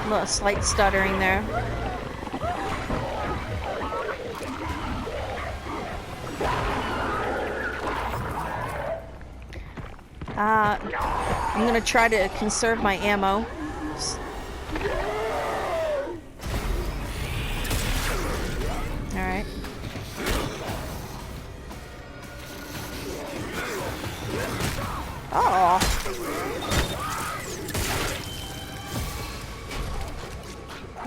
little slight stuttering there. I'm gonna try to conserve my ammo. Alright. Oh.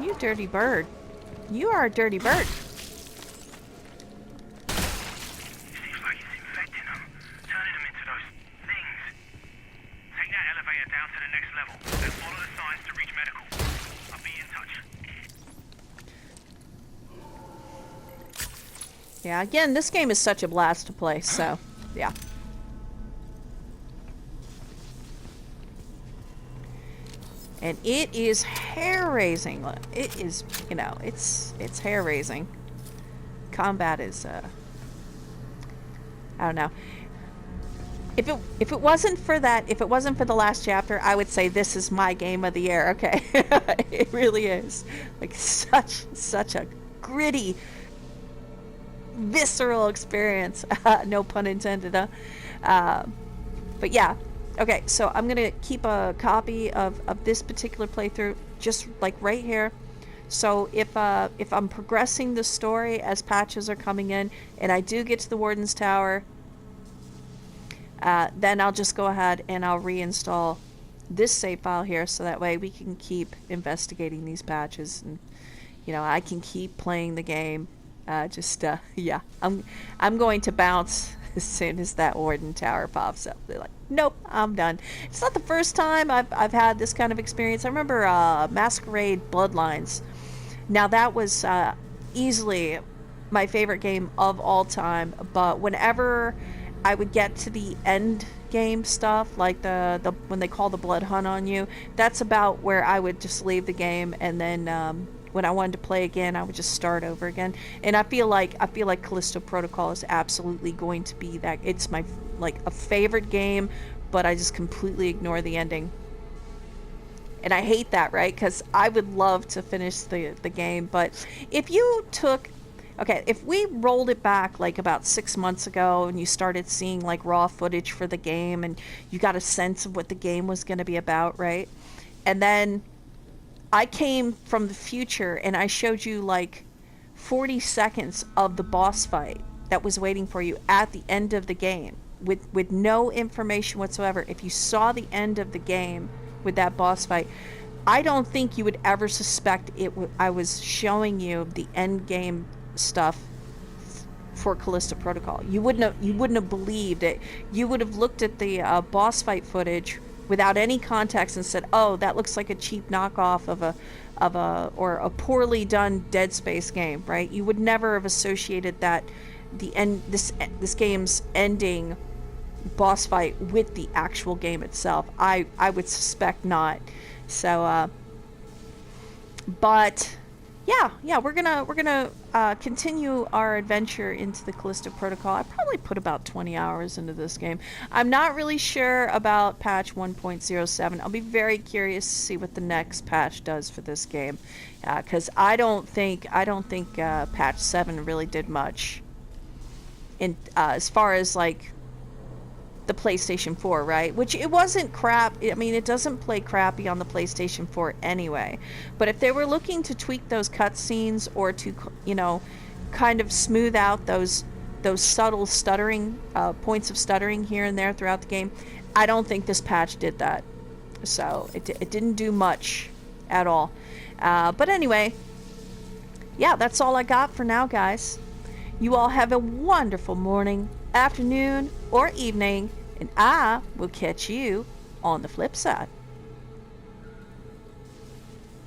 You dirty bird. You are a dirty bird. Yeah, again, this game is such a blast to play, so, yeah. And it is hair-raising. It is, you know, it's hair-raising. Combat is, I don't know. If it wasn't for that, if it wasn't for the last chapter, I would say this is my game of the year, okay? It really is. Like, such a gritty, visceral experience. No pun intended, huh? But yeah. Okay, so I'm gonna keep a copy of this particular playthrough just like right here. So if I'm progressing the story as patches are coming in and I do get to the Warden's Tower, then I'll just go ahead and I'll reinstall this save file here, so that way we can keep investigating these patches, and you know, I can keep playing the game. Yeah, I'm going to bounce as soon as that Warden Tower pops up. They're like, nope, I'm done. It's not the first time I've had this kind of experience. I remember Masquerade Bloodlines. Now that was easily my favorite game of all time, but whenever I would get to the end game stuff, like the when they call the blood hunt on you, that's about where I would just leave the game, and then when I wanted to play again, I would just start over again. And I feel like Callisto Protocol is absolutely going to be that. It's my a favorite game, but I just completely ignore the ending. And I hate that, right? Because I would love to finish the game, but if you took, okay, if we rolled it back like about 6 months ago and you started seeing like raw footage for the game and you got a sense of what the game was going to be about, right? And then I came from the future and I showed you like 40 seconds of the boss fight that was waiting for you at the end of the game with no information whatsoever. If you saw the end of the game with that boss fight, I don't think you would ever suspect I was showing you the end game stuff for Callisto Protocol. You wouldn't have believed it. You would have looked at the boss fight footage without any context and said, "Oh, that looks like a cheap knockoff of a poorly done Dead Space game," right? You would never have associated that this game's ending boss fight with the actual game itself. I would suspect not. So, but yeah, we're gonna continue our adventure into the Callisto Protocol. I probably put about 20 hours into this game. I'm not really sure about patch 1.07. I'll be very curious to see what the next patch does for this game, because I don't think patch 7 really did much in as far as like the PlayStation 4, right? Which it wasn't crap. I mean, it doesn't play crappy on the PlayStation 4 anyway. But if they were looking to tweak those cutscenes or to, you know, kind of smooth out those subtle stuttering points of stuttering here and there throughout the game, I don't think this patch did that. So it didn't do much at all. But anyway, yeah, that's all I got for now, guys. You all have a wonderful morning, afternoon, or evening, and I will catch you on the flip side.